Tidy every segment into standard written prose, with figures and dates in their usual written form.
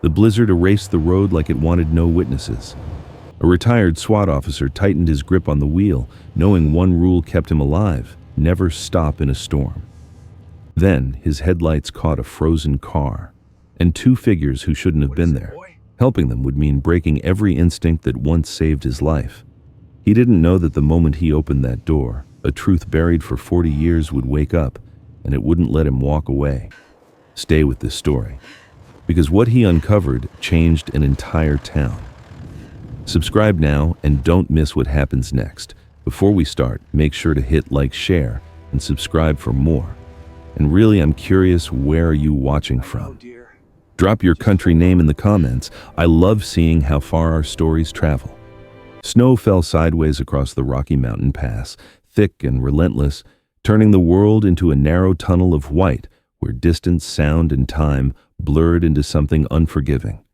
The blizzard erased the road like it wanted no witnesses. A retired SWAT officer tightened his grip on the wheel, knowing one rule kept him alive: never stop in a storm. Then his headlights caught a frozen car, and two figures who shouldn't have been there. Helping them would mean breaking every instinct that once saved his life. He didn't know that the moment he opened that door, a truth buried for 40 years would wake up, and it wouldn't let him walk away. Stay with this story, because what he uncovered changed an entire town. Subscribe now and don't miss what happens next. Before we start, make sure to hit like, share, and subscribe for more. And really, I'm curious, where are you watching from? Drop your country name in the comments. I love seeing how far our stories travel. Snow fell sideways across the Rocky Mountain Pass, thick and relentless, turning the world into a narrow tunnel of white where distance, sound, and time blurred into something unforgiving.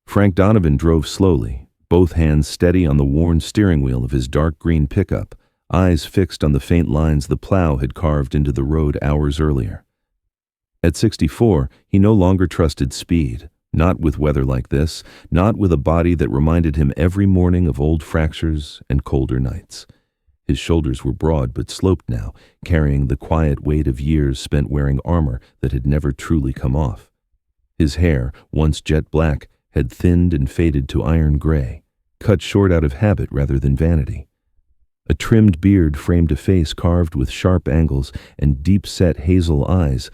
Frank Donovan drove slowly, both hands steady on the worn steering wheel of his dark green pickup, eyes fixed on the faint lines the plow had carved into the road hours earlier. At 64, he no longer trusted speed, not with weather like this, not with a body that reminded him every morning of old fractures and colder nights. His shoulders were broad but sloped now, carrying the quiet weight of years spent wearing armor that had never truly come off. His hair, once jet black, had thinned and faded to iron gray, cut short out of habit rather than vanity. A trimmed beard framed a face carved with sharp angles and deep-set hazel eyes,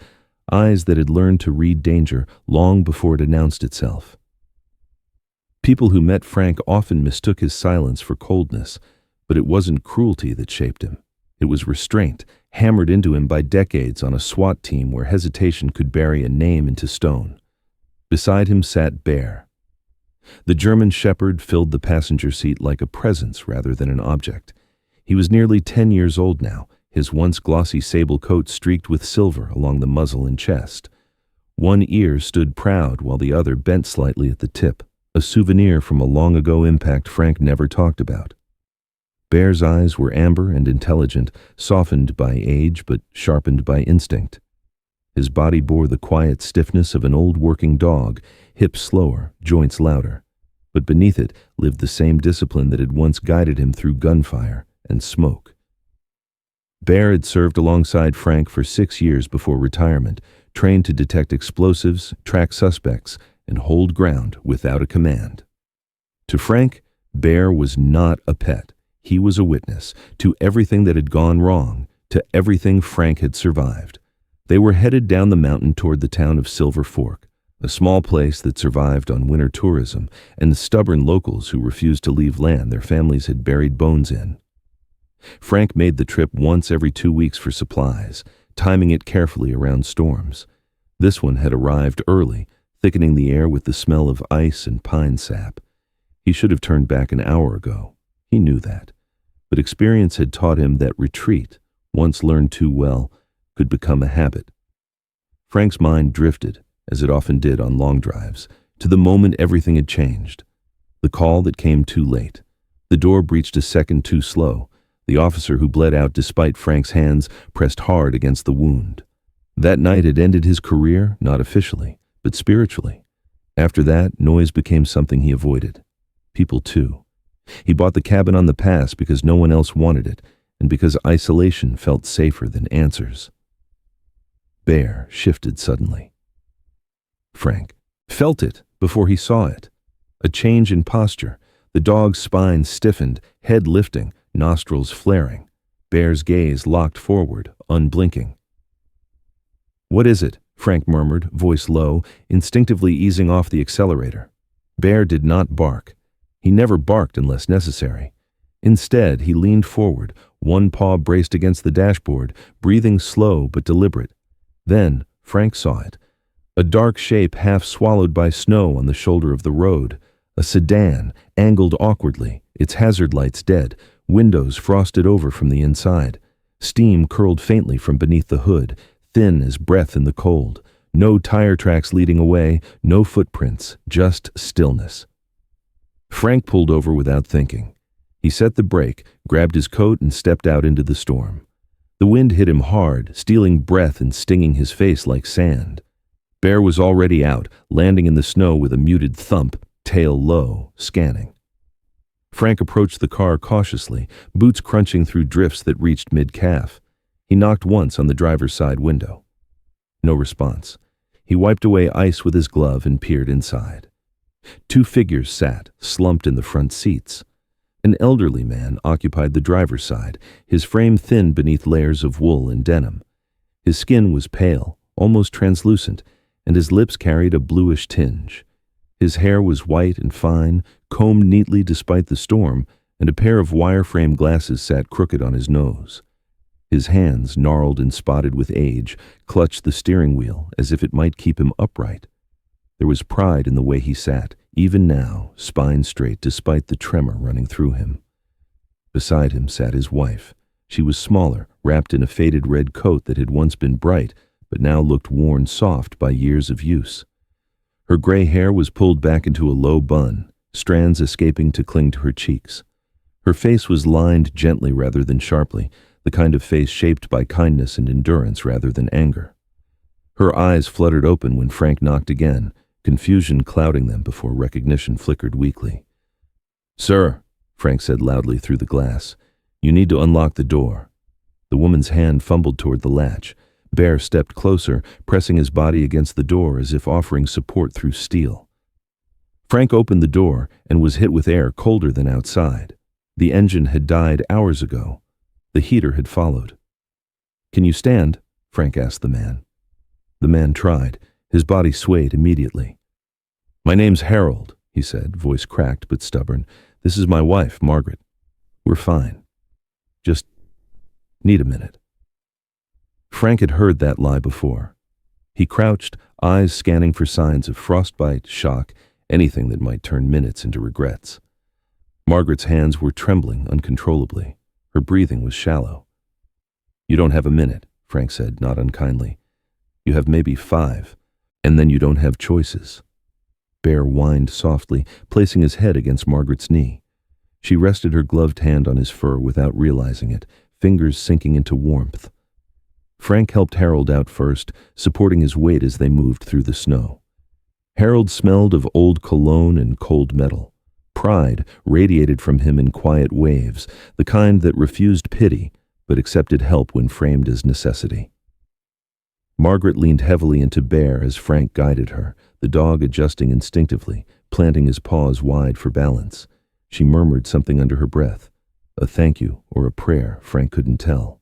eyes that had learned to read danger long before it announced itself. People who met Frank often mistook his silence for coldness, but it wasn't cruelty that shaped him. It was restraint, hammered into him by decades on a SWAT team where hesitation could bury a name into stone. Beside him sat Bear. The German shepherd filled the passenger seat like a presence rather than an object. He was nearly 10 years old now, his once glossy sable coat streaked with silver along the muzzle and chest. One ear stood proud while the other bent slightly at the tip, a souvenir from a long-ago impact Frank never talked about. Bear's eyes were amber and intelligent, softened by age but sharpened by instinct. His body bore the quiet stiffness of an old working dog, hips slower, joints louder. But beneath it lived the same discipline that had once guided him through gunfire and smoke. Bear had served alongside Frank for 6 years before retirement, trained to detect explosives, track suspects, and hold ground without a command. To Frank, Bear was not a pet. He was a witness to everything that had gone wrong, to everything Frank had survived. They were headed down the mountain toward the town of Silver Fork, a small place that survived on winter tourism and the stubborn locals who refused to leave land their families had buried bones in. Frank made the trip once every 2 weeks for supplies, timing it carefully around storms. This one had arrived early, thickening the air with the smell of ice and pine sap. He should have turned back an hour ago. He knew that. But experience had taught him that retreat, once learned too well, could become a habit. Frank's mind drifted, as it often did on long drives, to the moment everything had changed. The call that came too late. The door breached a second too slow. The officer who bled out despite Frank's hands pressed hard against the wound. That night had ended his career, not officially, but spiritually. After that, noise became something he avoided. People too. He bought the cabin on the pass because no one else wanted it, and because isolation felt safer than answers. Bear shifted suddenly. Frank felt it before he saw it. A change in posture. The dog's spine stiffened, head lifting, nostrils flaring. Bear's gaze locked forward, unblinking. "What is it?" Frank murmured, voice low, instinctively easing off the accelerator. Bear did not bark. He never barked unless necessary. Instead, he leaned forward, one paw braced against the dashboard, breathing slow but deliberate. Then, Frank saw it. A dark shape half swallowed by snow on the shoulder of the road. A sedan, angled awkwardly, its hazard lights dead, windows frosted over from the inside. Steam curled faintly from beneath the hood, thin as breath in the cold. No tire tracks leading away, no footprints, just stillness. Frank pulled over without thinking. He set the brake, grabbed his coat, and stepped out into the storm. The wind hit him hard, stealing breath and stinging his face like sand. Bear was already out, landing in the snow with a muted thump, tail low, scanning. Frank approached the car cautiously, boots crunching through drifts that reached mid-calf. He knocked once on the driver's side window. No response. He wiped away ice with his glove and peered inside. Two figures sat, slumped in the front seats. An elderly man occupied the driver's side, his frame thin beneath layers of wool and denim. His skin was pale, almost translucent, and his lips carried a bluish tinge. His hair was white and fine, combed neatly despite the storm, and a pair of wire-frame glasses sat crooked on his nose. His hands, gnarled and spotted with age, clutched the steering wheel as if it might keep him upright. There was pride in the way he sat, even now, spine straight despite the tremor running through him. Beside him sat his wife. She was smaller, wrapped in a faded red coat that had once been bright, but now looked worn soft by years of use. Her gray hair was pulled back into a low bun, strands escaping to cling to her cheeks. Her face was lined gently rather than sharply, the kind of face shaped by kindness and endurance rather than anger. Her eyes fluttered open when Frank knocked again, confusion clouding them before recognition flickered weakly. "Sir," Frank said loudly through the glass, "you need to unlock the door." The woman's hand fumbled toward the latch. Bear stepped closer, pressing his body against the door as if offering support through steel. Frank opened the door and was hit with air colder than outside. The engine had died hours ago. The heater had followed. "Can you stand?" Frank asked the man. The man tried. His body swayed immediately. "My name's Harold," he said, voice cracked but stubborn. "This is my wife, Margaret. We're fine. Just need a minute." Frank had heard that lie before. He crouched, eyes scanning for signs of frostbite, shock, anything that might turn minutes into regrets. Margaret's hands were trembling uncontrollably. Her breathing was shallow. "You don't have a minute," Frank said, not unkindly. "You have maybe 5, and then you don't have choices." Bear whined softly, placing his head against Margaret's knee. She rested her gloved hand on his fur without realizing it, fingers sinking into warmth. Frank helped Harold out first, supporting his weight as they moved through the snow. Harold smelled of old cologne and cold metal. Pride radiated from him in quiet waves, the kind that refused pity but accepted help when framed as necessity. Margaret leaned heavily into Bear as Frank guided her, the dog adjusting instinctively, planting his paws wide for balance. She murmured something under her breath, a thank you or a prayer, Frank couldn't tell.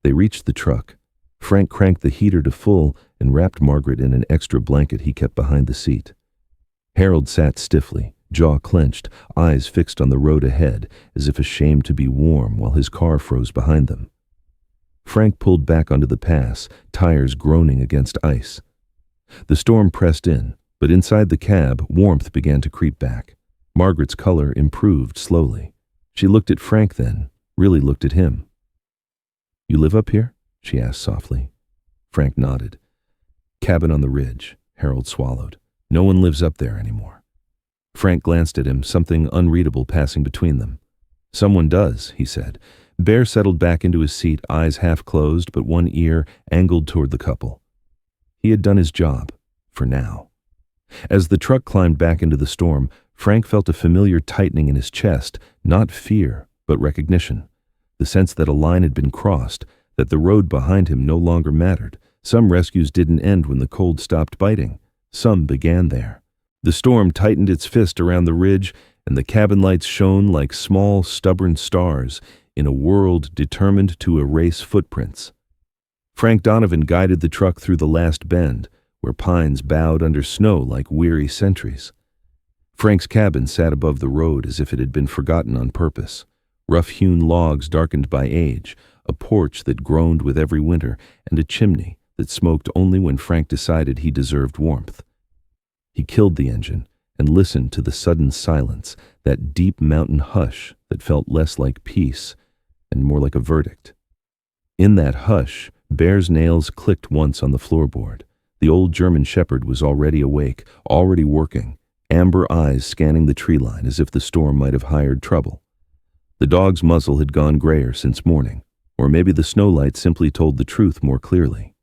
They reached the truck. Frank cranked the heater to full and wrapped Margaret in an extra blanket he kept behind the seat. Harold sat stiffly, jaw clenched, eyes fixed on the road ahead, as if ashamed to be warm while his car froze behind them. Frank pulled back onto the pass, tires groaning against ice. The storm pressed in, but inside the cab, warmth began to creep back. Margaret's color improved slowly. She looked at Frank then, really looked at him. "You live up here?" she asked softly. Frank nodded. "Cabin on the ridge," Harold swallowed. "No one lives up there anymore." Frank glanced at him, something unreadable passing between them. "Someone does," he said. Bear settled back into his seat, eyes half closed, but one ear angled toward the couple. He had done his job, for now. As the truck climbed back into the storm, Frank felt a familiar tightening in his chest, not fear, but recognition. The sense that a line had been crossed, that the road behind him no longer mattered. Some rescues didn't end when the cold stopped biting. Some began there. The storm tightened its fist around the ridge, and the cabin lights shone like small, stubborn stars in a world determined to erase footprints. Frank Donovan guided the truck through the last bend, where pines bowed under snow like weary sentries. Frank's cabin sat above the road as if it had been forgotten on purpose. Rough-hewn logs darkened by age, a porch that groaned with every winter, and a chimney that smoked only when Frank decided he deserved warmth. He killed the engine and listened to the sudden silence, that deep mountain hush that felt less like peace and more like a verdict. In that hush, Bear's nails clicked once on the floorboard. The old German shepherd was already awake, already working, amber eyes scanning the tree line as if the storm might have hired trouble. The dog's muzzle had gone grayer since morning, or maybe the snowlight simply told the truth more clearly.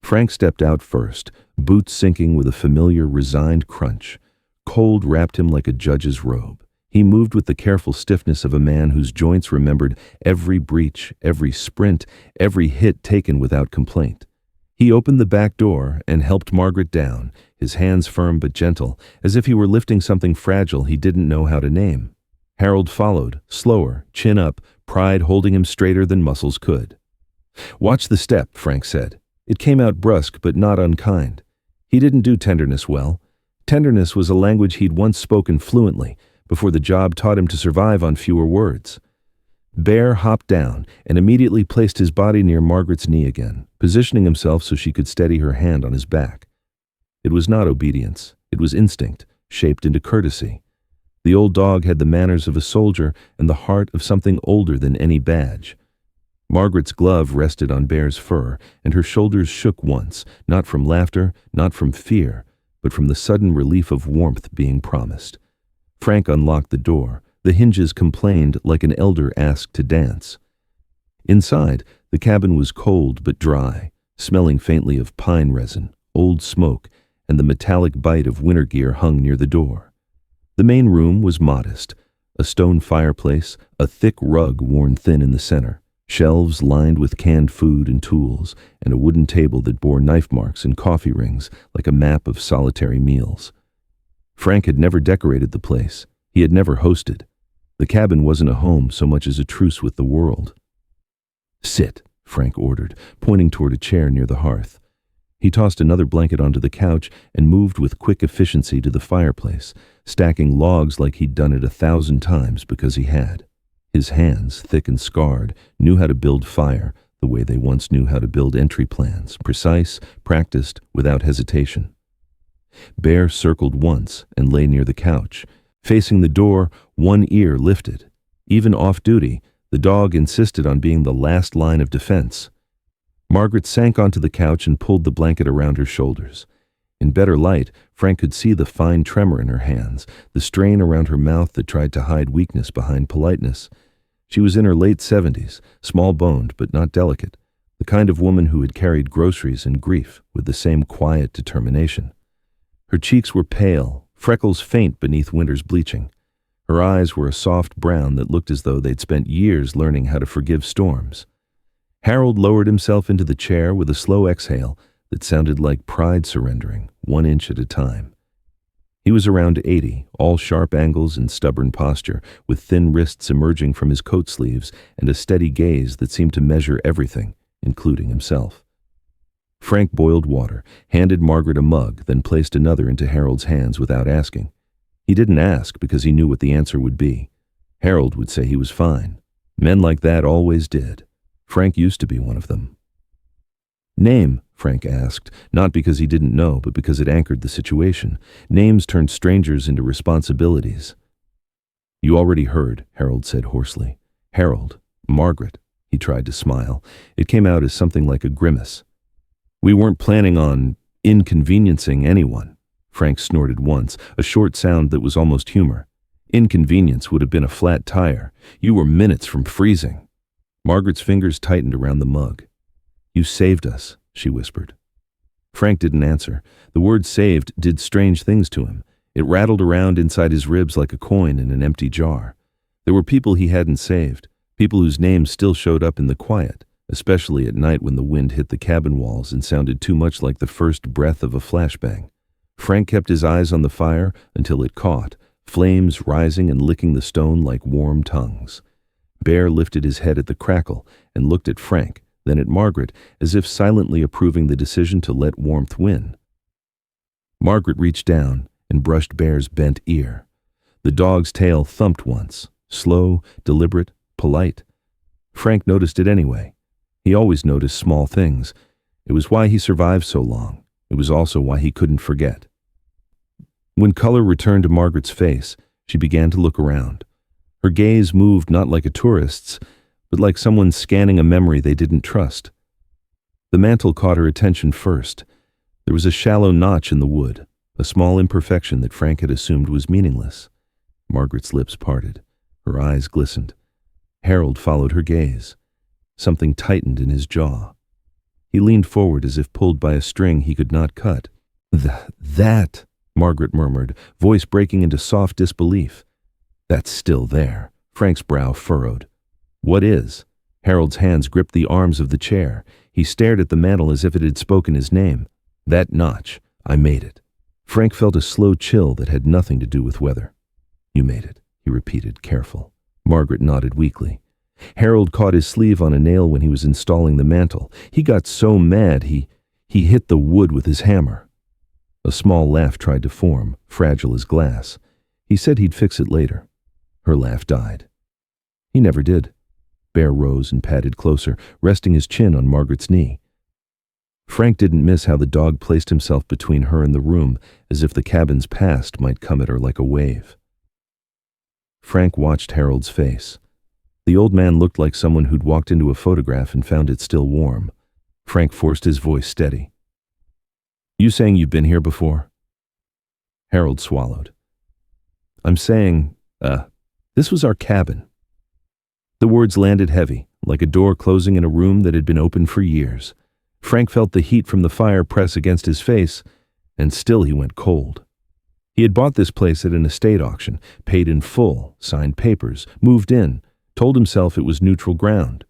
Frank stepped out first, boots sinking with a familiar, resigned crunch. Cold wrapped him like a judge's robe. He moved with the careful stiffness of a man whose joints remembered every breach, every sprint, every hit taken without complaint. He opened the back door and helped Margaret down, his hands firm but gentle, as if he were lifting something fragile he didn't know how to name. Harold followed, slower, chin up, pride holding him straighter than muscles could. "Watch the step," Frank said. It came out brusque but not unkind. He didn't do tenderness well. Tenderness was a language he'd once spoken fluently, before the job taught him to survive on fewer words. Bear hopped down and immediately placed his body near Margaret's knee again, positioning himself so she could steady her hand on his back. It was not obedience. It was instinct, shaped into courtesy. The old dog had the manners of a soldier and the heart of something older than any badge. Margaret's glove rested on Bear's fur, and her shoulders shook once, not from laughter, not from fear, but from the sudden relief of warmth being promised. Frank unlocked the door. The hinges complained like an elder asked to dance. Inside, the cabin was cold but dry, smelling faintly of pine resin, old smoke, and the metallic bite of winter gear hung near the door. The main room was modest, a stone fireplace, a thick rug worn thin in the center, shelves lined with canned food and tools, and a wooden table that bore knife marks and coffee rings like a map of solitary meals. Frank had never decorated the place. He had never hosted. The cabin wasn't a home so much as a truce with the world. "Sit," Frank ordered, pointing toward a chair near the hearth. He tossed another blanket onto the couch and moved with quick efficiency to the fireplace, stacking logs like he'd done it 1,000 times because he had. His hands, thick and scarred, knew how to build fire the way they once knew how to build entry plans, precise, practiced, without hesitation. Bear circled once and lay near the couch. Facing the door, one ear lifted. Even off-duty, the dog insisted on being the last line of defense. Margaret sank onto the couch and pulled the blanket around her shoulders. In better light, Frank could see the fine tremor in her hands, the strain around her mouth that tried to hide weakness behind politeness. She was in her late 70s, small-boned but not delicate, the kind of woman who had carried groceries and grief with the same quiet determination. Her cheeks were pale, freckles faint beneath winter's bleaching. Her eyes were a soft brown that looked as though they'd spent years learning how to forgive storms. Harold lowered himself into the chair with a slow exhale that sounded like pride surrendering, 1 inch at a time. He was around 80, all sharp angles and stubborn posture, with thin wrists emerging from his coat sleeves and a steady gaze that seemed to measure everything, including himself. Frank boiled water, handed Margaret a mug, then placed another into Harold's hands without asking. He didn't ask because he knew what the answer would be. Harold would say he was fine. Men like that always did. Frank used to be one of them. "Name?" Frank asked, not because he didn't know, but because it anchored the situation. Names turned strangers into responsibilities. "You already heard," Harold said hoarsely. "Harold. Margaret." He tried to smile. It came out as something like a grimace. "We weren't planning on inconveniencing anyone." Frank snorted once, a short sound that was almost humor. "Inconvenience would have been a flat tire. You were minutes from freezing." Margaret's fingers tightened around the mug. "You saved us," she whispered. Frank didn't answer. The word saved did strange things to him. It rattled around inside his ribs like a coin in an empty jar. There were people he hadn't saved, people whose names still showed up in the quiet, especially at night when the wind hit the cabin walls and sounded too much like the first breath of a flashbang. Frank kept his eyes on the fire until it caught, flames rising and licking the stone like warm tongues. Bear lifted his head at the crackle and looked at Frank, then at Margaret, as if silently approving the decision to let warmth win. Margaret reached down and brushed Bear's bent ear. The dog's tail thumped once, slow, deliberate, polite. Frank noticed it anyway. He always noticed small things. It was why he survived so long. It was also why he couldn't forget. When color returned to Margaret's face, she began to look around. Her gaze moved not like a tourist's, but like someone scanning a memory they didn't trust. The mantle caught her attention first. There was a shallow notch in the wood, a small imperfection that Frank had assumed was meaningless. Margaret's lips parted. Her eyes glistened. Harold followed her gaze. Something tightened in his jaw. He leaned forward as if pulled by a string he could not cut. That, Margaret murmured, voice breaking into soft disbelief. That's still there. Frank's brow furrowed. What is? Harold's hands gripped the arms of the chair. He stared at the mantel as if it had spoken his name. That notch. I made it. Frank felt a slow chill that had nothing to do with weather. You made it, he repeated, careful. Margaret nodded weakly. Harold caught his sleeve on a nail when he was installing the mantel. He got so mad he hit the wood with his hammer. A small laugh tried to form, fragile as glass. He said he'd fix it later. Her laugh died. He never did. Bear rose and padded closer, resting his chin on Margaret's knee. Frank didn't miss how the dog placed himself between her and the room, as if the cabin's past might come at her like a wave. Frank watched Harold's face. The old man looked like someone who'd walked into a photograph and found it still warm. Frank forced his voice steady. You saying you've been here before? Harold swallowed. I'm saying, this was our cabin. The words landed heavy, like a door closing in a room that had been open for years. Frank felt the heat from the fire press against his face, and still he went cold. He had bought this place at an estate auction, paid in full, signed papers, moved in, told himself it was neutral ground.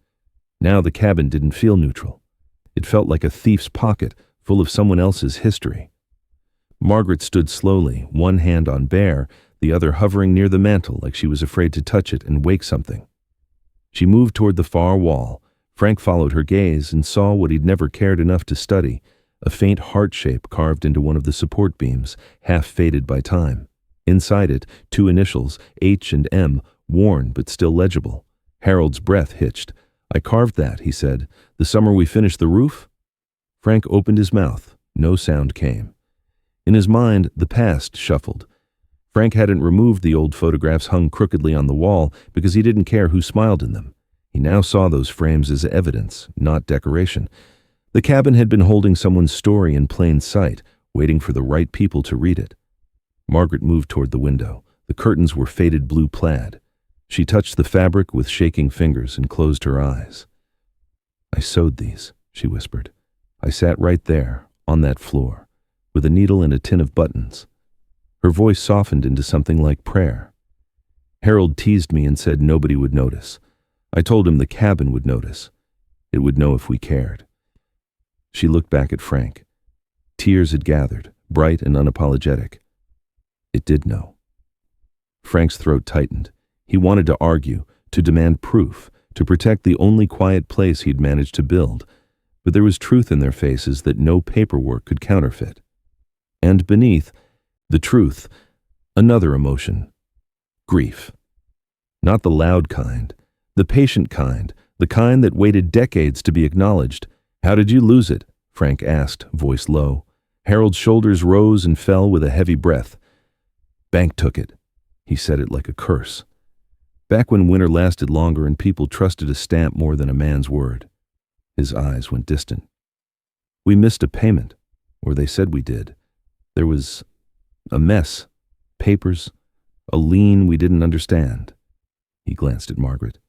Now the cabin didn't feel neutral. It felt like a thief's pocket, full of someone else's history. Margaret stood slowly, one hand on Bear, the other hovering near the mantel like she was afraid to touch it and wake something. She moved toward the far wall. Frank followed her gaze and saw what he'd never cared enough to study, a faint heart shape carved into one of the support beams, half faded by time. Inside it, two initials, H and M, worn but still legible. Harold's breath hitched. I carved that, he said. The summer we finished the roof? Frank opened his mouth. No sound came. In his mind, the past shuffled. Frank hadn't removed the old photographs hung crookedly on the wall because he didn't care who smiled in them. He now saw those frames as evidence, not decoration. The cabin had been holding someone's story in plain sight, waiting for the right people to read it. Margaret moved toward the window. The curtains were faded blue plaid. She touched the fabric with shaking fingers and closed her eyes. I sewed these, she whispered. I sat right there, on that floor, with a needle and a tin of buttons. Her voice softened into something like prayer. Harold teased me and said nobody would notice. I told him the cabin would notice. It would know if we cared. She looked back at Frank. Tears had gathered, bright and unapologetic. It did know. Frank's throat tightened. He wanted to argue, to demand proof, to protect the only quiet place he'd managed to build, but there was truth in their faces that no paperwork could counterfeit. And beneath, the truth, another emotion, grief. Not the loud kind, the patient kind, the kind that waited decades to be acknowledged. How did you lose it? Frank asked, voice low. Harold's shoulders rose and fell with a heavy breath. Bank took it. He said it like a curse. Back when winter lasted longer and people trusted a stamp more than a man's word. His eyes went distant. We missed a payment, or they said we did. There was a mess, papers, a lien we didn't understand. He glanced at Margaret.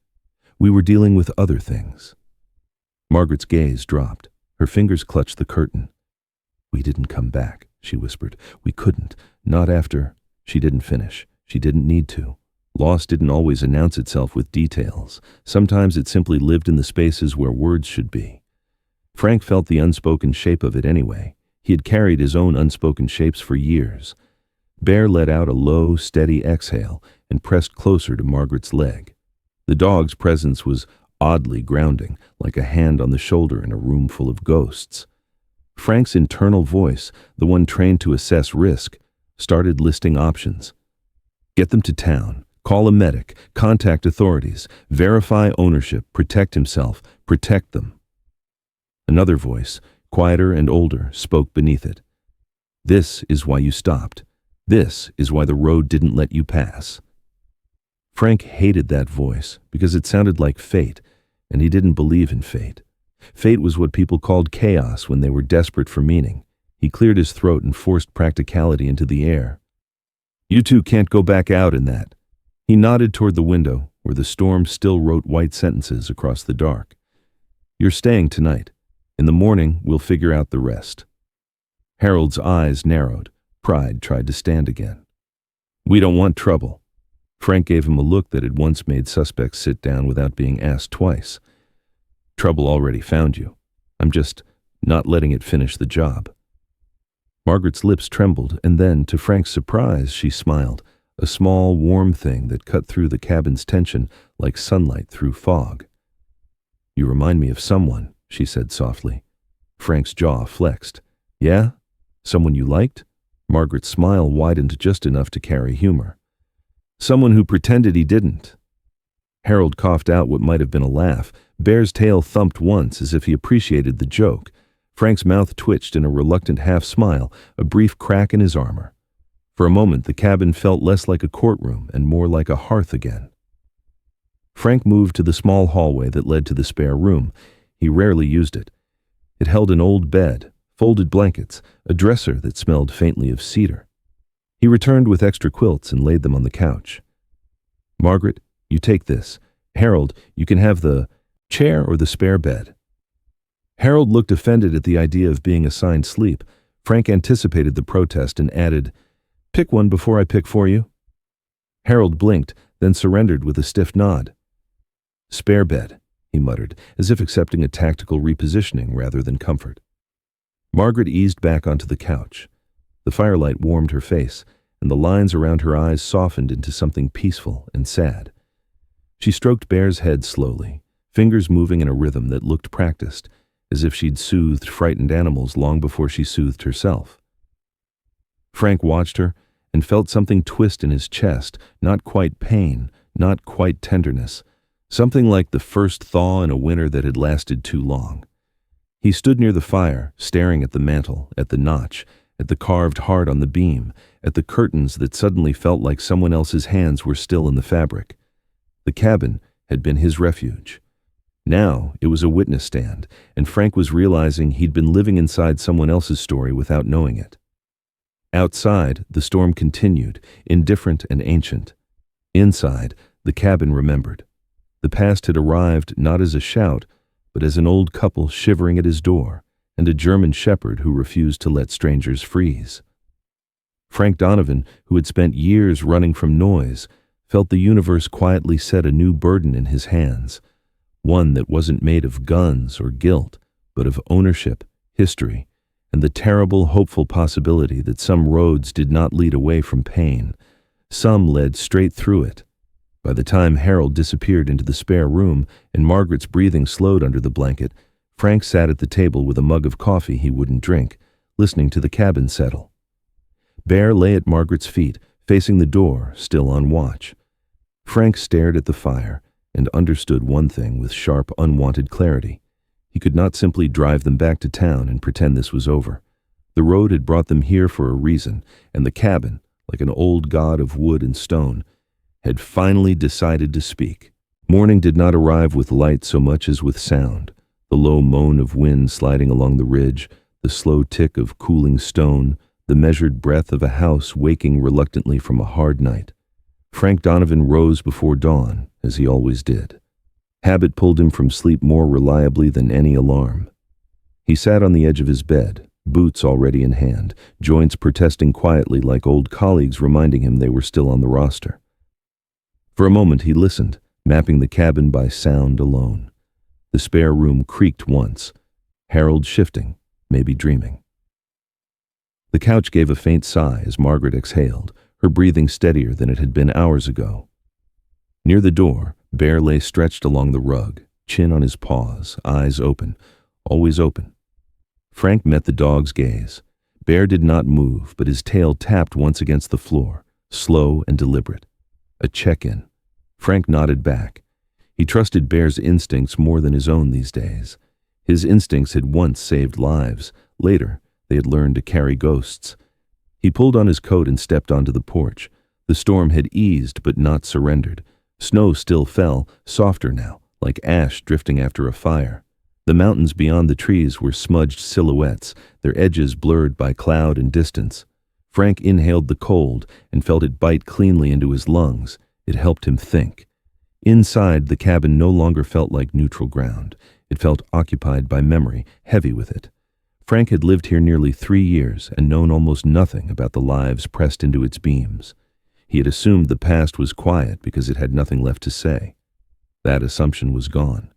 We were dealing with other things. Margaret's gaze dropped. Her fingers clutched the curtain. We didn't come back, she whispered. We couldn't. Not after. She didn't finish. She didn't need to. Loss didn't always announce itself with details. Sometimes it simply lived in the spaces where words should be. Frank felt the unspoken shape of it anyway. He had carried his own unspoken shapes for years. Bear let out a low, steady exhale and pressed closer to Margaret's leg. The dog's presence was oddly grounding, like a hand on the shoulder in a room full of ghosts. Frank's internal voice, the one trained to assess risk, started listing options. Get them to town, call a medic, contact authorities, verify ownership, protect himself, protect them. Another voice, quieter and older, spoke beneath it. This is why you stopped. This is why the road didn't let you pass. Frank hated that voice because it sounded like fate, and he didn't believe in fate. Fate was what people called chaos when they were desperate for meaning. He cleared his throat and forced practicality into the air. You two can't go back out in that. He nodded toward the window, where the storm still wrote white sentences across the dark. You're staying tonight. In the morning, we'll figure out the rest." Harold's eyes narrowed. Pride tried to stand again. "We don't want trouble." Frank gave him a look that had once made suspects sit down without being asked twice. "Trouble already found you. I'm just not letting it finish the job." Margaret's lips trembled, and then, to Frank's surprise, she smiled, a small, warm thing that cut through the cabin's tension like sunlight through fog. "You remind me of someone," she said softly. Frank's jaw flexed. "Yeah? Someone you liked?" Margaret's smile widened just enough to carry humor. "Someone who pretended he didn't." Harold coughed out what might have been a laugh. Bear's tail thumped once as if he appreciated the joke. Frank's mouth twitched in a reluctant half-smile, a brief crack in his armor. For a moment, the cabin felt less like a courtroom and more like a hearth again. Frank moved to the small hallway that led to the spare room. He rarely used it. It held an old bed, folded blankets, a dresser that smelled faintly of cedar. He returned with extra quilts and laid them on the couch. "Margaret, you take this. Harold, you can have the chair or the spare bed." Harold looked offended at the idea of being assigned sleep. Frank anticipated the protest and added, "Pick one before I pick for you." Harold blinked, then surrendered with a stiff nod. "Spare bed," he muttered, as if accepting a tactical repositioning rather than comfort. Margaret eased back onto the couch. The firelight warmed her face, and the lines around her eyes softened into something peaceful and sad. She stroked Bear's head slowly, fingers moving in a rhythm that looked practiced, as if she'd soothed frightened animals long before she soothed herself. Frank watched her and felt something twist in his chest, not quite pain, not quite tenderness, something like the first thaw in a winter that had lasted too long. He stood near the fire, staring at the mantel, at the notch, at the carved heart on the beam, at the curtains that suddenly felt like someone else's hands were still in the fabric. The cabin had been his refuge. Now it was a witness stand, and Frank was realizing he'd been living inside someone else's story without knowing it. Outside, the storm continued, indifferent and ancient. Inside, the cabin remembered. The past had arrived not as a shout, but as an old couple shivering at his door, and a German shepherd who refused to let strangers freeze. Frank Donovan, who had spent years running from noise, felt the universe quietly set a new burden in his hands, one that wasn't made of guns or guilt, but of ownership, history, and the terrible, hopeful possibility that some roads did not lead away from pain. Some led straight through it. By the time Harold disappeared into the spare room and Margaret's breathing slowed under the blanket, Frank sat at the table with a mug of coffee he wouldn't drink, listening to the cabin settle. Bear lay at Margaret's feet, facing the door, still on watch. Frank stared at the fire and understood one thing with sharp, unwanted clarity. He could not simply drive them back to town and pretend this was over. The road had brought them here for a reason, and the cabin, like an old god of wood and stone, had finally decided to speak. Morning did not arrive with light so much as with sound, the low moan of wind sliding along the ridge, the slow tick of cooling stone, the measured breath of a house waking reluctantly from a hard night. Frank Donovan rose before dawn, as he always did. Habit pulled him from sleep more reliably than any alarm. He sat on the edge of his bed, boots already in hand, joints protesting quietly like old colleagues reminding him they were still on the roster. For a moment he listened, mapping the cabin by sound alone. The spare room creaked once. Harold shifting, maybe dreaming. The couch gave a faint sigh as Margaret exhaled, her breathing steadier than it had been hours ago. Near the door, Bear lay stretched along the rug, chin on his paws, eyes open, always open. Frank met the dog's gaze. Bear did not move, but his tail tapped once against the floor, slow and deliberate. A check-in. Frank nodded back. He trusted Bear's instincts more than his own these days. His instincts had once saved lives. Later, they had learned to carry ghosts. He pulled on his coat and stepped onto the porch. The storm had eased but not surrendered. Snow still fell, softer now, like ash drifting after a fire. The mountains beyond the trees were smudged silhouettes, their edges blurred by cloud and distance. Frank inhaled the cold and felt it bite cleanly into his lungs. It helped him think. Inside, the cabin no longer felt like neutral ground. It felt occupied by memory, heavy with it. Frank had lived here nearly 3 years and known almost nothing about the lives pressed into its beams. He had assumed the past was quiet because it had nothing left to say. That assumption was gone.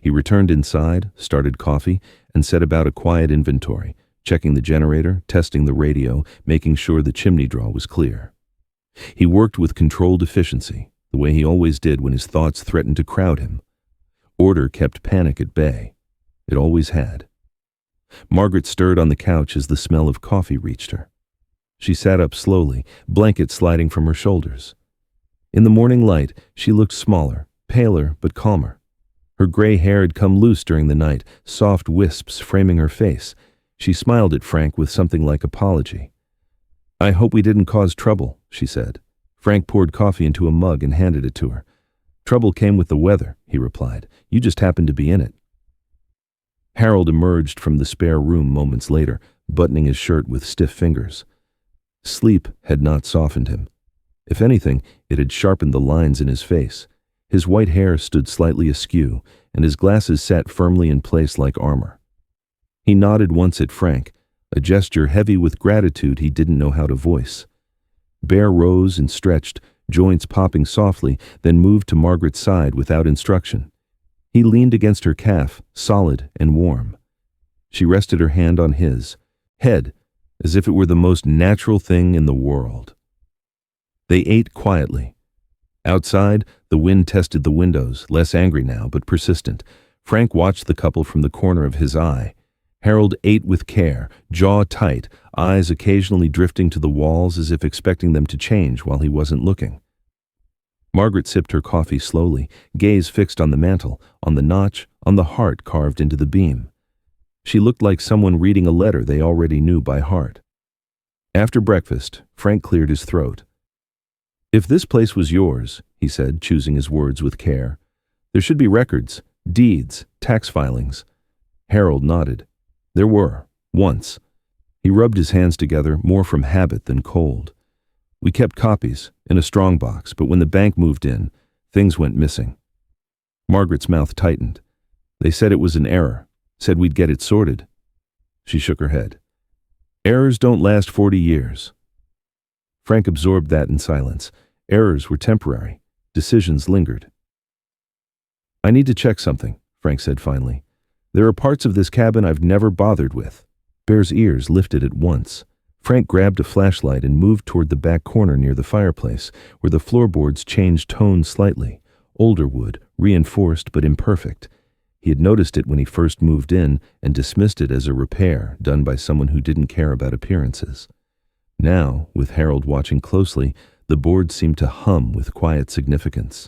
He returned inside, started coffee, and set about a quiet inventory, checking the generator, testing the radio, making sure the chimney draw was clear. He worked with controlled efficiency, the way he always did when his thoughts threatened to crowd him. Order kept panic at bay. It always had. Margaret stirred on the couch as the smell of coffee reached her. She sat up slowly, blanket sliding from her shoulders. In the morning light, she looked smaller, paler but calmer. Her gray hair had come loose during the night, soft wisps framing her face. She smiled at Frank with something like apology. "I hope we didn't cause trouble," she said. Frank poured coffee into a mug and handed it to her. "Trouble came with the weather," he replied. "You just happened to be in it." Harold emerged from the spare room moments later, buttoning his shirt with stiff fingers. Sleep had not softened him. If anything, it had sharpened the lines in his face. His white hair stood slightly askew, and his glasses sat firmly in place like armor. He nodded once at Frank, a gesture heavy with gratitude he didn't know how to voice. Bear rose and stretched, joints popping softly, then moved to Margaret's side without instruction. He leaned against her calf, solid and warm. She rested her hand on his head, as if it were the most natural thing in the world. They ate quietly. Outside, the wind tested the windows, less angry now, but persistent. Frank watched the couple from the corner of his eye. Harold ate with care, jaw tight, eyes occasionally drifting to the walls as if expecting them to change while he wasn't looking. Margaret sipped her coffee slowly, gaze fixed on the mantel, on the notch, on the heart carved into the beam. She looked like someone reading a letter they already knew by heart. After breakfast, Frank cleared his throat. "If this place was yours," he said, choosing his words with care, "there should be records, deeds, tax filings." Harold nodded. "There were, once." He rubbed his hands together, more from habit than cold. "We kept copies, in a strong box, but when the bank moved in, things went missing." Margaret's mouth tightened. "They said it was an error, said we'd get it sorted." She shook her head. "Errors don't last 40 years. Frank absorbed that in silence. Errors were temporary. Decisions lingered. "I need to check something," Frank said finally. "There are parts of this cabin I've never bothered with." Bear's ears lifted at once. Frank grabbed a flashlight and moved toward the back corner near the fireplace, where the floorboards changed tone slightly. Older wood, reinforced but imperfect. He had noticed it when he first moved in and dismissed it as a repair done by someone who didn't care about appearances. Now, with Harold watching closely, the boards seemed to hum with quiet significance.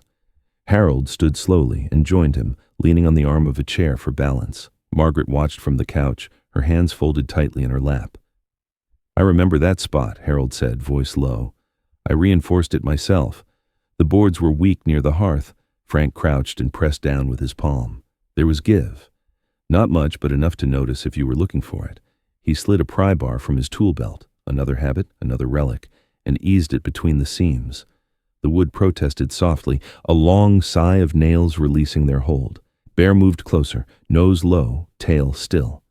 Harold stood slowly and joined him, leaning on the arm of a chair for balance. Margaret watched from the couch, her hands folded tightly in her lap. "I remember that spot," Harold said, voice low. "I reinforced it myself." The boards were weak near the hearth. Frank crouched and pressed down with his palm. There was give. Not much, but enough to notice if you were looking for it. He slid a pry bar from his tool belt, another habit, another relic, and eased it between the seams. The wood protested softly, a long sigh of nails releasing their hold. Bear moved closer, nose low, tail still.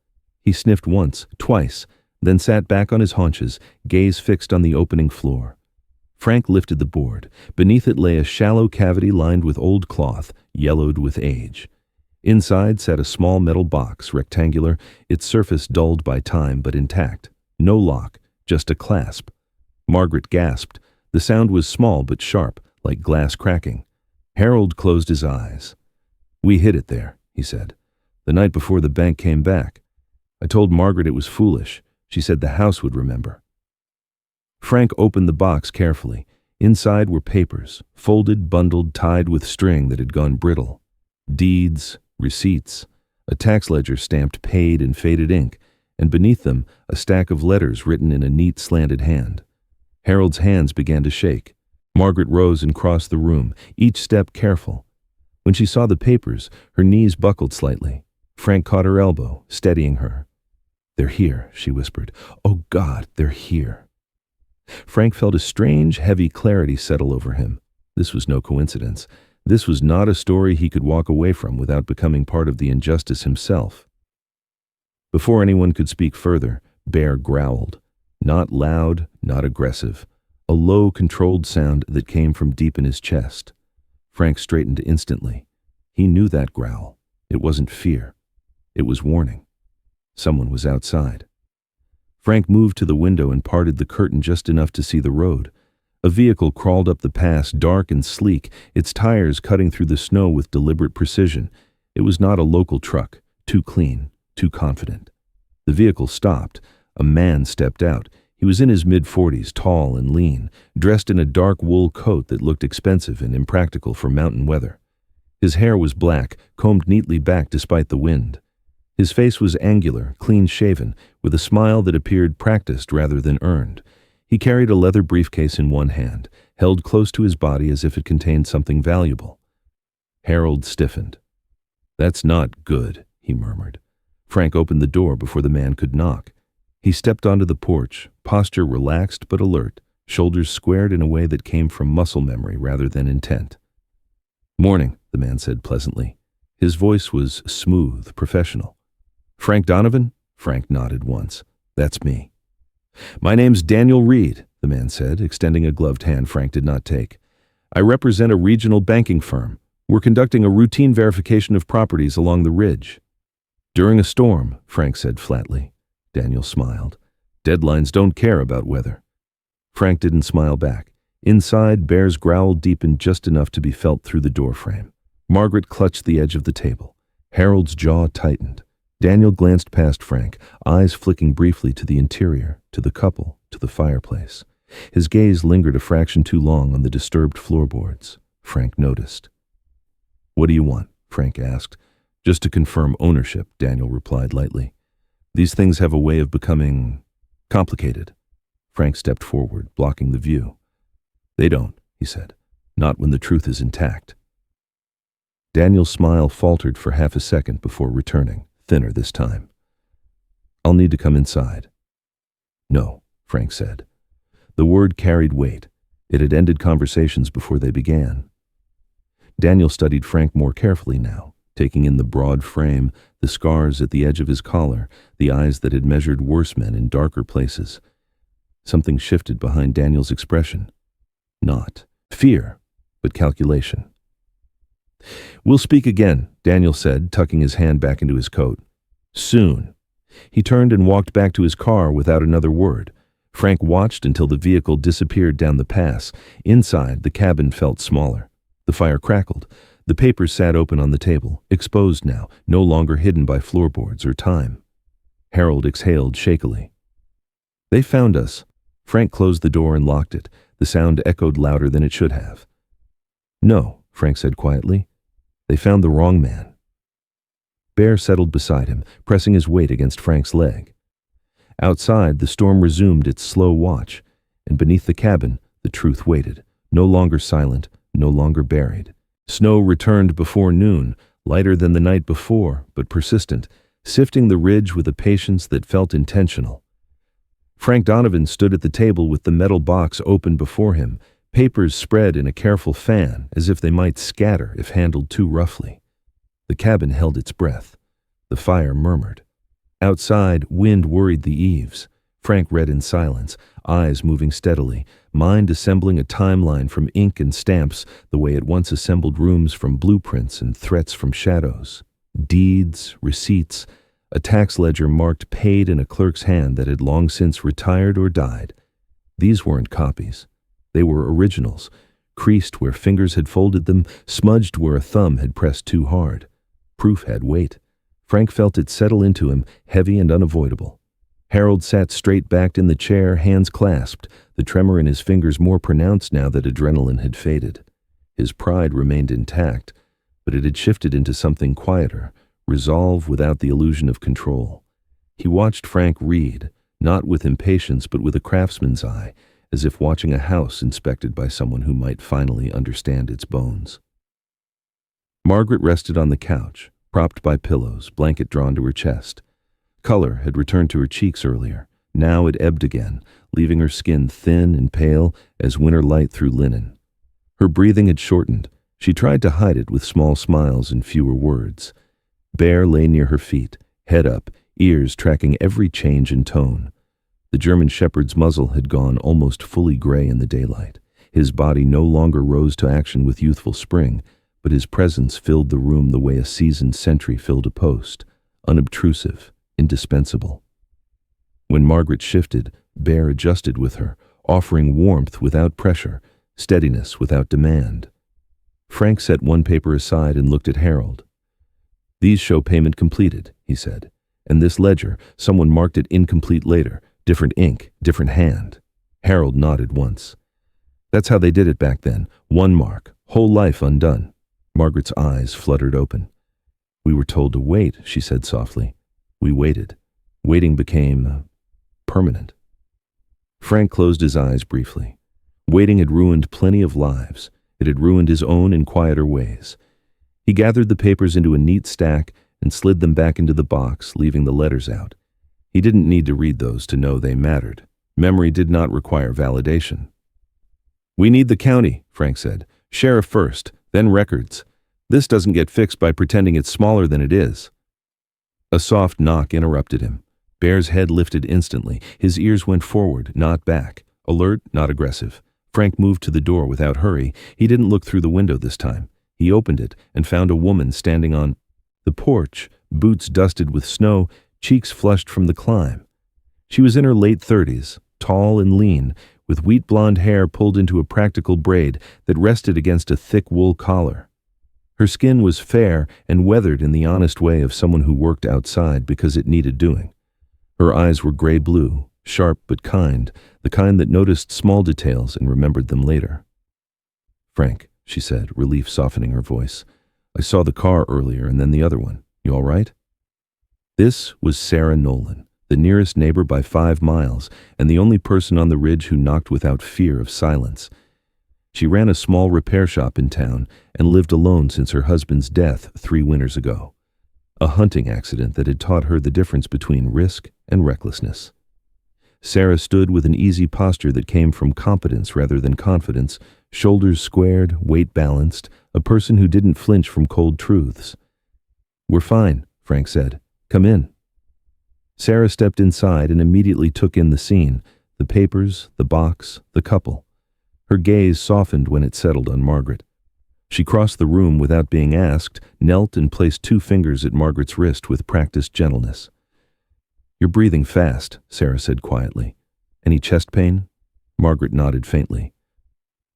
He sniffed once, twice, then sat back on his haunches, gaze fixed on the opening floor. Frank lifted the board. Beneath it lay a shallow cavity lined with old cloth, yellowed with age. Inside sat a small metal box, rectangular, its surface dulled by time but intact. No lock, just a clasp. Margaret gasped. The sound was small but sharp, like glass cracking. Harold closed his eyes. "We hid it there," he said. "The night before the bank came back. I told Margaret it was foolish. She said the house would remember." Frank opened the box carefully. Inside were papers, folded, bundled, tied with string that had gone brittle. Deeds, receipts, a tax ledger stamped paid in faded ink, and beneath them a stack of letters written in a neat slanted hand. Harold's hands began to shake. Margaret rose and crossed the room, each step careful. When she saw the papers, her knees buckled slightly. Frank caught her elbow, steadying her. "They're here," she whispered. "Oh God, they're here." Frank felt a strange, heavy clarity settle over him. This was no coincidence. This was not a story he could walk away from without becoming part of the injustice himself. Before anyone could speak further, Bear growled. Not loud, not aggressive. A low, controlled sound that came from deep in his chest. Frank straightened instantly. He knew that growl. It wasn't fear. It was warning. Someone was outside. Frank moved to the window and parted the curtain just enough to see the road. A vehicle crawled up the pass, dark and sleek, its tires cutting through the snow with deliberate precision. It was not a local truck, too clean, too confident. The vehicle stopped. A man stepped out. He was in his mid-40s, tall and lean, dressed in a dark wool coat that looked expensive and impractical for mountain weather. His hair was black, combed neatly back despite the wind. His face was angular, clean-shaven, with a smile that appeared practiced rather than earned. He carried a leather briefcase in one hand, held close to his body as if it contained something valuable. Harold stiffened. "That's not good," he murmured. Frank opened the door before the man could knock. He stepped onto the porch, posture relaxed but alert, shoulders squared in a way that came from muscle memory rather than intent. "Morning," the man said pleasantly. His voice was smooth, professional. "Frank Donovan?" Frank nodded once. "That's me." "My name's Daniel Reed," the man said, extending a gloved hand Frank did not take. "I represent a regional banking firm. We're conducting a routine verification of properties along the ridge." "During a storm," Frank said flatly. Daniel smiled. "Deadlines don't care about weather." Frank didn't smile back. Inside, Bear's growl deepened just enough to be felt through the doorframe. Margaret clutched the edge of the table. Harold's jaw tightened. Daniel glanced past Frank, eyes flicking briefly to the interior, to the couple, to the fireplace. His gaze lingered a fraction too long on the disturbed floorboards. Frank noticed. "What do you want?" Frank asked. "Just to confirm ownership," Daniel replied lightly. "These things have a way of becoming complicated." Frank stepped forward, blocking the view. "They don't," he said. "Not when the truth is intact." Daniel's smile faltered for half a second before returning, thinner this time. "I'll need to come inside." "No," Frank said. The word carried weight. It had ended conversations before they began. Daniel studied Frank more carefully now, taking in the broad frame, the scars at the edge of his collar, the eyes that had measured worse men in darker places. Something shifted behind Daniel's expression. Not fear, but calculation. "We'll speak again," Daniel said, tucking his hand back into his coat. "Soon." He turned and walked back to his car without another word. Frank watched until the vehicle disappeared down the pass. Inside, the cabin felt smaller. The fire crackled. The papers sat open on the table, exposed now, no longer hidden by floorboards or time. Harold exhaled shakily. "They found us." Frank closed the door and locked it. The sound echoed louder than it should have. "No," Frank said quietly. "They found the wrong man." Bear settled beside him, pressing his weight against Frank's leg. Outside, the storm resumed its slow watch, and beneath the cabin, the truth waited, no longer silent, no longer buried. Snow returned before noon, lighter than the night before, but persistent, sifting the ridge with a patience that felt intentional. Frank Donovan stood at the table with the metal box open before him, papers spread in a careful fan, as if they might scatter if handled too roughly. The cabin held its breath. The fire murmured. Outside, wind worried the eaves. Frank read in silence, eyes moving steadily, mind assembling a timeline from ink and stamps, the way it once assembled rooms from blueprints and threats from shadows. Deeds, receipts, a tax ledger marked paid in a clerk's hand that had long since retired or died. These weren't copies. They were originals, creased where fingers had folded them, smudged where a thumb had pressed too hard. Proof had weight. Frank felt it settle into him, heavy and unavoidable. Harold sat straight-backed in the chair, hands clasped, the tremor in his fingers more pronounced now that adrenaline had faded. His pride remained intact, but it had shifted into something quieter, resolve without the illusion of control. He watched Frank read, not with impatience but with a craftsman's eye, as if watching a house inspected by someone who might finally understand its bones. Margaret rested on the couch, propped by pillows, blanket drawn to her chest. Color had returned to her cheeks earlier. Now it ebbed again, leaving her skin thin and pale as winter light through linen. Her breathing had shortened. She tried to hide it with small smiles and fewer words. Bear lay near her feet, head up, ears tracking every change in tone. The German shepherd's muzzle had gone almost fully gray in the daylight. His body no longer rose to action with youthful spring, but his presence filled the room the way a seasoned sentry filled a post, unobtrusive, indispensable. When Margaret shifted, Bear adjusted with her, offering warmth without pressure, steadiness without demand. Frank set one paper aside and looked at Harold. "These show payment completed," he said. "And this ledger, someone marked it incomplete later. Different ink, different hand." Harold nodded once. "That's how they did it back then. One mark, whole life undone." Margaret's eyes fluttered open. "We were told to wait," she said softly. "We waited. Waiting became permanent." Frank closed his eyes briefly. Waiting had ruined plenty of lives. It had ruined his own in quieter ways. He gathered the papers into a neat stack and slid them back into the box, leaving the letters out. He didn't need to read those to know they mattered. Memory did not require validation. "We need the county," Frank said. "Sheriff first, then records. This doesn't get fixed by pretending it's smaller than it is." A soft knock interrupted him. Bear's head lifted instantly. His ears went forward, not back. Alert, not aggressive. Frank moved to the door without hurry. He didn't look through the window this time. He opened it and found a woman standing on the porch, boots dusted with snow, cheeks flushed from the climb. She was in her late 30s, tall and lean, with wheat blonde hair pulled into a practical braid that rested against a thick wool collar. Her skin was fair and weathered in the honest way of someone who worked outside because it needed doing. Her eyes were gray-blue, sharp but kind, the kind that noticed small details and remembered them later. "Frank," she said, relief softening her voice. "I saw the car earlier and then the other one. You all right?" This was Sarah Nolan, the nearest neighbor by 5 miles, and the only person on the ridge who knocked without fear of silence. She ran a small repair shop in town and lived alone since her husband's death 3 winters ago. A hunting accident that had taught her the difference between risk and recklessness. Sarah stood with an easy posture that came from competence rather than confidence, shoulders squared, weight balanced, a person who didn't flinch from cold truths. "We're fine," Frank said. "Come in." Sarah stepped inside and immediately took in the scene, the papers, the box, the couple. Her gaze softened when it settled on Margaret. She crossed the room without being asked, knelt and placed 2 fingers at Margaret's wrist with practiced gentleness. "You're breathing fast," Sarah said quietly. "Any chest pain?" Margaret nodded faintly.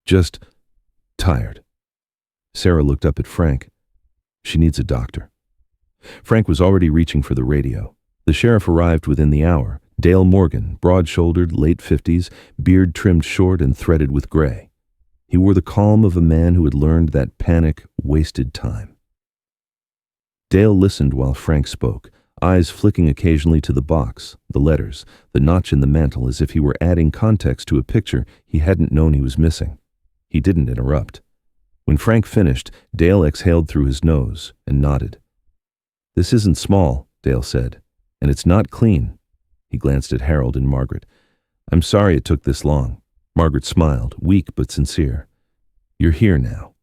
"Just tired." Sarah looked up at Frank. "She needs a doctor." Frank was already reaching for the radio. The sheriff arrived within the hour. Dale Morgan, broad-shouldered, late 50s, beard trimmed short and threaded with gray. He wore the calm of a man who had learned that panic wasted time. Dale listened while Frank spoke, eyes flicking occasionally to the box, the letters, the notch in the mantel, as if he were adding context to a picture he hadn't known he was missing. He didn't interrupt. When Frank finished, Dale exhaled through his nose and nodded. "This isn't small," Dale said, "and it's not clean." He glanced at Harold and Margaret. "I'm sorry it took this long." Margaret smiled, weak but sincere. "You're here now."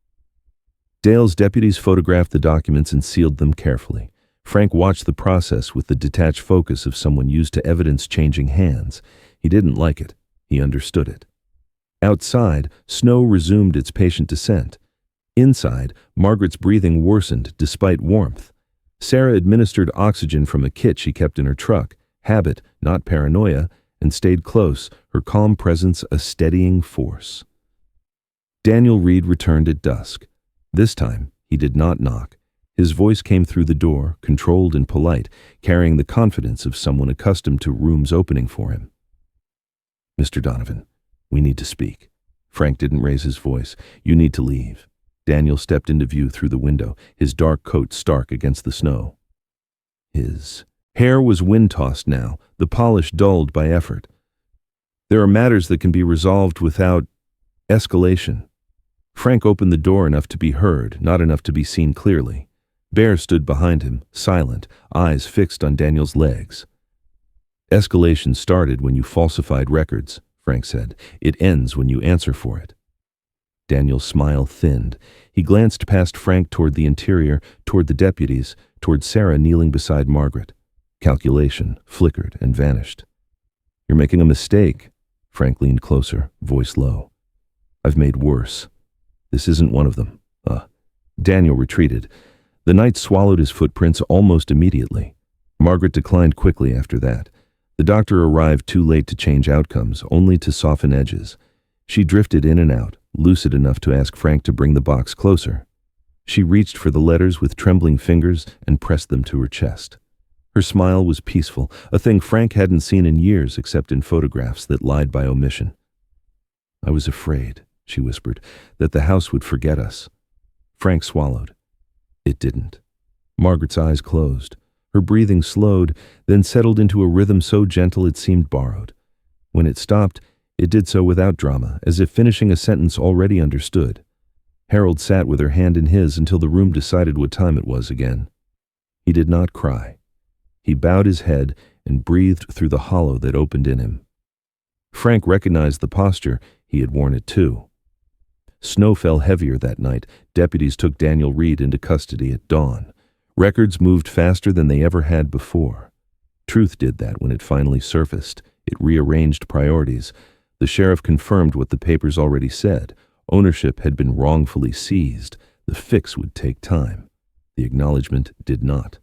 Dale's deputies photographed the documents and sealed them carefully. Frank watched the process with the detached focus of someone used to evidence changing hands. He didn't like it. He understood it. Outside, snow resumed its patient descent. Inside, Margaret's breathing worsened despite warmth. Sarah administered oxygen from a kit she kept in her truck, habit, not paranoia, and stayed close, her calm presence a steadying force. Daniel Reed returned at dusk. This time, he did not knock. His voice came through the door, controlled and polite, carrying the confidence of someone accustomed to rooms opening for him. "Mr. Donovan, we need to speak." Frank didn't raise his voice. "You need to leave." Daniel stepped into view through the window, his dark coat stark against the snow. His hair was wind-tossed now, the polish dulled by effort. "There are matters that can be resolved without escalation." Frank opened the door enough to be heard, not enough to be seen clearly. Bear stood behind him, silent, eyes fixed on Daniel's legs. "Escalation started when you falsified records," Frank said. "It ends when you answer for it." Daniel's smile thinned. He glanced past Frank toward the interior, toward the deputies, toward Sarah kneeling beside Margaret. Calculation flickered and vanished. "You're making a mistake." Frank leaned closer, voice low. "I've made worse. This isn't one of them." Daniel retreated. The night swallowed his footprints almost immediately. Margaret declined quickly after that. The doctor arrived too late to change outcomes, only to soften edges. She drifted in and out, lucid enough to ask Frank to bring the box closer. She reached for the letters with trembling fingers and pressed them to her chest. Her smile was peaceful, a thing Frank hadn't seen in years except in photographs that lied by omission. "I was afraid," she whispered, "that the house would forget us." Frank swallowed. It didn't. Margaret's eyes closed. Her breathing slowed, then settled into a rhythm so gentle it seemed borrowed. When it stopped, it did so without drama, as if finishing a sentence already understood. Harold sat with her hand in his until the room decided what time it was again. He did not cry. He bowed his head and breathed through the hollow that opened in him. Frank recognized the posture. He had worn it too. Snow fell heavier that night. Deputies took Daniel Reed into custody at dawn. Records moved faster than they ever had before. Truth did that when it finally surfaced. It rearranged priorities. The sheriff confirmed what the papers already said. Ownership had been wrongfully seized. The fix would take time. The acknowledgement did not.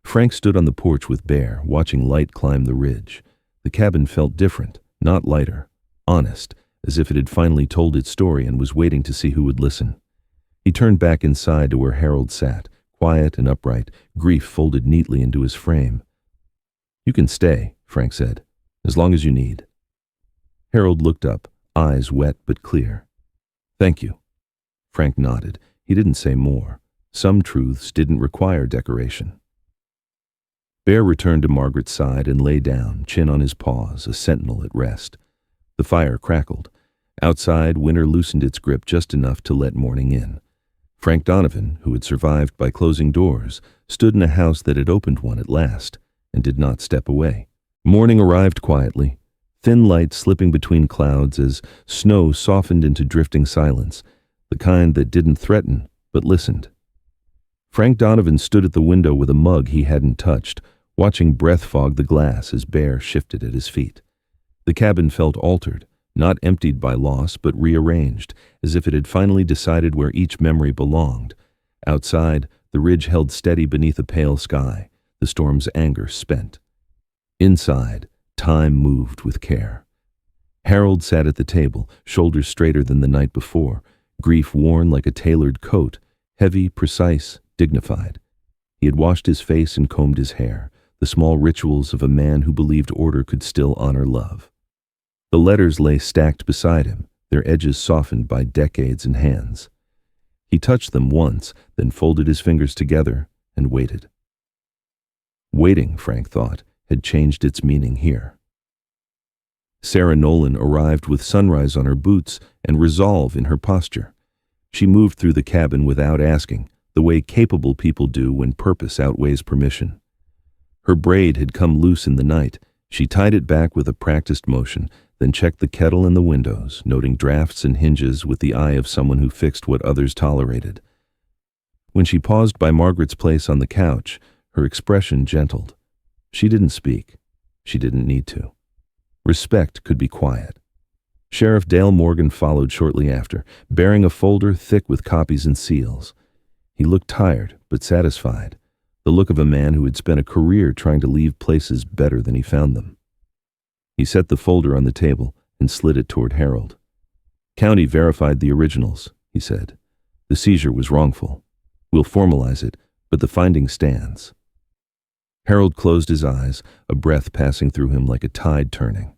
Frank stood on the porch with Bear, watching light climb the ridge. The cabin felt different, not lighter, honest, as if it had finally told its story and was waiting to see who would listen. He turned back inside to where Harold sat, quiet and upright, grief folded neatly into his frame. "You can stay," Frank said, "as long as you need." Harold looked up, eyes wet but clear. "Thank you." Frank nodded. He didn't say more. Some truths didn't require decoration. Bear returned to Margaret's side and lay down, chin on his paws, a sentinel at rest. The fire crackled. Outside, winter loosened its grip just enough to let morning in. Frank Donovan, who had survived by closing doors, stood in a house that had opened one at last, and did not step away. Morning arrived quietly, thin light slipping between clouds as snow softened into drifting silence, the kind that didn't threaten, but listened. Frank Donovan stood at the window with a mug he hadn't touched, watching breath fog the glass as Bear shifted at his feet. The cabin felt altered, not emptied by loss, but rearranged, as if it had finally decided where each memory belonged. Outside, the ridge held steady beneath a pale sky, the storm's anger spent. Inside, time moved with care. Harold sat at the table, shoulders straighter than the night before, grief worn like a tailored coat, heavy, precise, dignified. He had washed his face and combed his hair, the small rituals of a man who believed order could still honor love. The letters lay stacked beside him, their edges softened by decades and hands. He touched them once, then folded his fingers together and waited. Waiting, Frank thought, had changed its meaning here. Sarah Nolan arrived with sunrise on her boots and resolve in her posture. She moved through the cabin without asking, the way capable people do when purpose outweighs permission. Her braid had come loose in the night. She tied it back with a practiced motion, then checked the kettle and the windows, noting drafts and hinges with the eye of someone who fixed what others tolerated. When she paused by Margaret's place on the couch, her expression gentled. She didn't speak. She didn't need to. Respect could be quiet. Sheriff Dale Morgan followed shortly after, bearing a folder thick with copies and seals. He looked tired, but satisfied, the look of a man who had spent a career trying to leave places better than he found them. He set the folder on the table and slid it toward Harold. "County verified the originals," he said. "The seizure was wrongful. We'll formalize it, but the finding stands." Harold closed his eyes, a breath passing through him like a tide turning.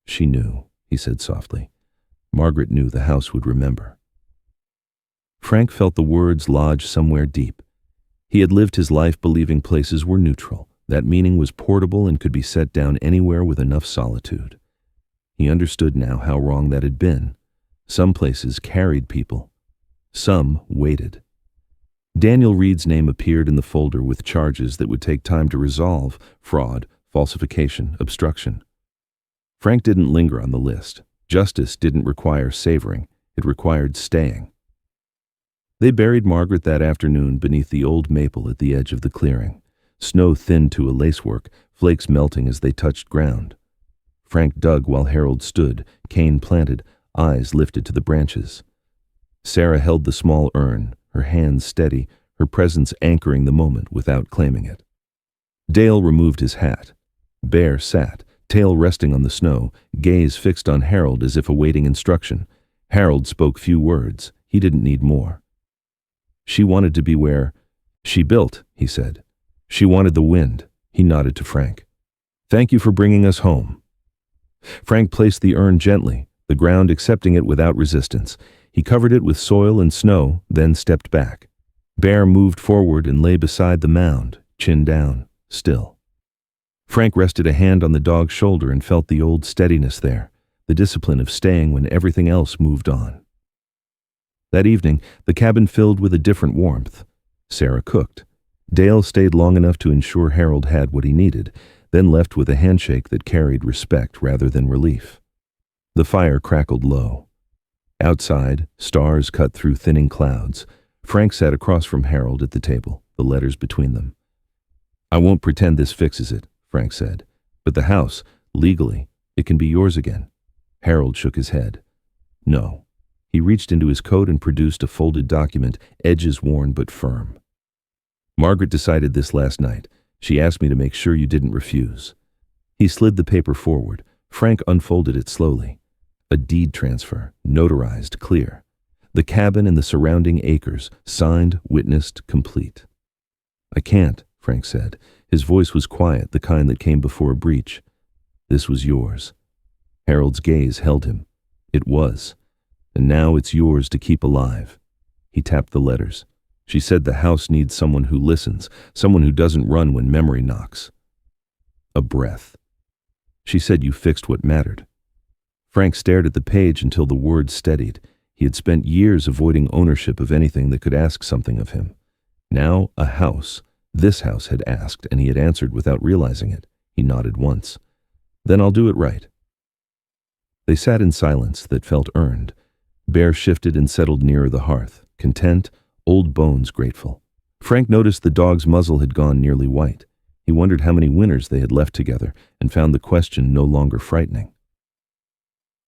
"She knew," he said softly. "Margaret knew the house would remember." Frank felt the words lodge somewhere deep. He had lived his life believing places were neutral, that meaning was portable and could be set down anywhere with enough solitude. He understood now how wrong that had been. Some places carried people. Some waited. Daniel Reed's name appeared in the folder with charges that would take time to resolve: fraud, falsification, obstruction. Frank didn't linger on the list. Justice didn't require savoring. It required staying. They buried Margaret that afternoon beneath the old maple at the edge of the clearing. Snow thinned to a lacework, flakes melting as they touched ground. Frank dug while Harold stood, cane planted, eyes lifted to the branches. Sarah held the small urn, her hands steady, her presence anchoring the moment without claiming it. Dale removed his hat. Bear sat, tail resting on the snow, gaze fixed on Harold as if awaiting instruction. Harold spoke few words. He didn't need more. She wanted to be where she built, he said. She wanted the wind. He nodded to Frank. Thank you for bringing us home. Frank placed the urn gently, the ground accepting it without resistance. He covered it with soil and snow, then stepped back. Bear moved forward and lay beside the mound, chin down, still. Frank rested a hand on the dog's shoulder and felt the old steadiness there, the discipline of staying when everything else moved on. That evening, the cabin filled with a different warmth. Sarah cooked. Dale stayed long enough to ensure Harold had what he needed, then left with a handshake that carried respect rather than relief. The fire crackled low. Outside, stars cut through thinning clouds. Frank sat across from Harold at the table, the letters between them. I won't pretend this fixes it, Frank said. But the house, legally, it can be yours again. Harold shook his head. No. He reached into his coat and produced a folded document, edges worn but firm. Margaret decided this last night. She asked me to make sure you didn't refuse. He slid the paper forward. Frank unfolded it slowly. A deed transfer, notarized, clear. The cabin and the surrounding acres, signed, witnessed, complete. I can't, Frank said. His voice was quiet, the kind that came before a breach. This was yours. Harold's gaze held him. It was. And now it's yours to keep alive. He tapped the letters. She said the house needs someone who listens, someone who doesn't run when memory knocks. A breath. She said you fixed what mattered. Frank stared at the page until the words steadied. He had spent years avoiding ownership of anything that could ask something of him. Now a house. This house had asked, and he had answered without realizing it. He nodded once. Then I'll do it right. They sat in silence that felt earned. Bear shifted and settled nearer the hearth, content, old bones grateful. Frank noticed the dog's muzzle had gone nearly white. He wondered how many winters they had left together and found the question no longer frightening.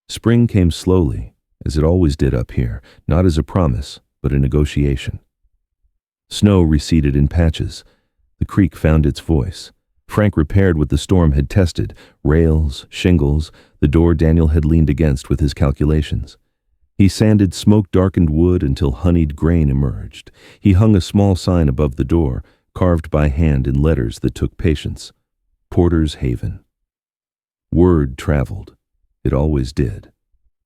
Spring came slowly, as it always did up here, not as a promise, but a negotiation. Snow receded in patches. The creek found its voice. Frank repaired what the storm had tested, rails, shingles, the door Daniel had leaned against with his calculations. He sanded smoke-darkened wood until honeyed grain emerged. He hung a small sign above the door, carved by hand in letters that took patience. Porter's Haven. Word traveled. It always did.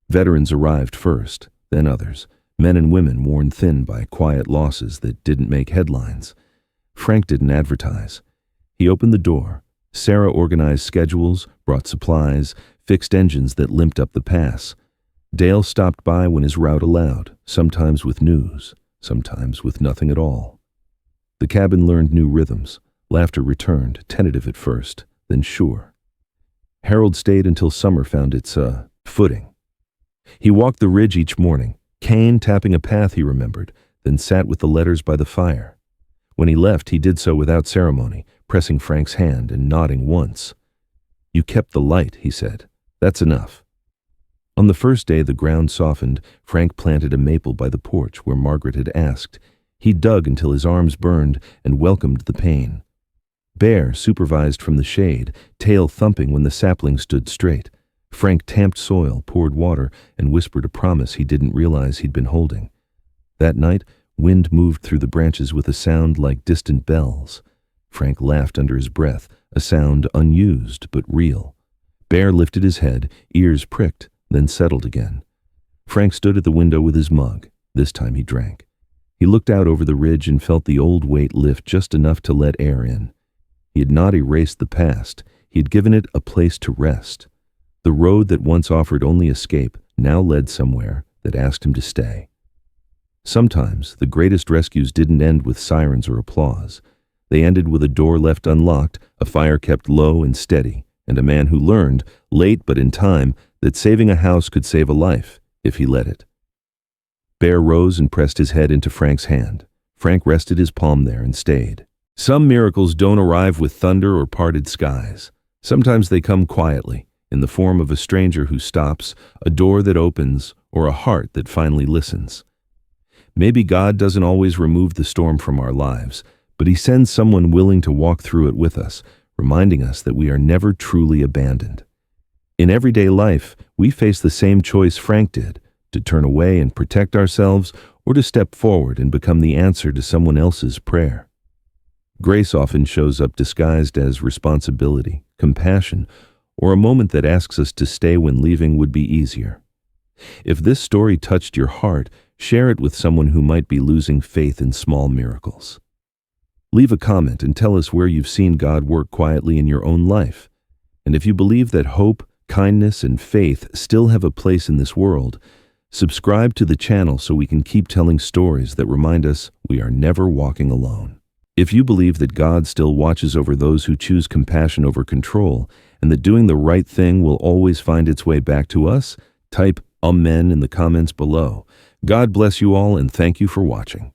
Veterans arrived first, then others, men and women worn thin by quiet losses that didn't make headlines. Frank didn't advertise. He opened the door. Sarah organized schedules, brought supplies, fixed engines that limped up the pass. Dale stopped by when his route allowed, sometimes with news, sometimes with nothing at all. The cabin learned new rhythms. Laughter returned, tentative at first, then sure. Harold stayed until summer found its, footing. He walked the ridge each morning, cane tapping a path he remembered, then sat with the letters by the fire. When he left, he did so without ceremony, pressing Frank's hand and nodding once. You kept the light, he said. That's enough. On the first day the ground softened, Frank planted a maple by the porch where Margaret had asked. He dug until his arms burned and welcomed the pain. Bear supervised from the shade, tail thumping when the sapling stood straight. Frank tamped soil, poured water, and whispered a promise he didn't realize he'd been holding. That night, wind moved through the branches with a sound like distant bells. Frank laughed under his breath, a sound unused but real. Bear lifted his head, ears pricked, then settled again. Frank stood at the window with his mug. This time he drank. He looked out over the ridge and felt the old weight lift just enough to let air in. He had not erased the past. He had given it a place to rest. The road that once offered only escape now led somewhere that asked him to stay. Sometimes the greatest rescues didn't end with sirens or applause. They ended with a door left unlocked, a fire kept low and steady, and a man who learned, late but in time, that saving a house could save a life if he let it. Bear rose and pressed his head into Frank's hand. Frank rested his palm there and stayed. Some miracles don't arrive with thunder or parted skies. Sometimes they come quietly, in the form of a stranger who stops, a door that opens, or a heart that finally listens. Maybe God doesn't always remove the storm from our lives, but He sends someone willing to walk through it with us, reminding us that we are never truly abandoned. In everyday life, we face the same choice Frank did, to turn away and protect ourselves, or to step forward and become the answer to someone else's prayer. Grace often shows up disguised as responsibility, compassion, or a moment that asks us to stay when leaving would be easier. If this story touched your heart, share it with someone who might be losing faith in small miracles. Leave a comment and tell us where you've seen God work quietly in your own life. And if you believe that hope, kindness, and faith still have a place in this world, subscribe to the channel so we can keep telling stories that remind us we are never walking alone. If you believe that God still watches over those who choose compassion over control, and that doing the right thing will always find its way back to us, type Amen in the comments below. God bless you all, and thank you for watching.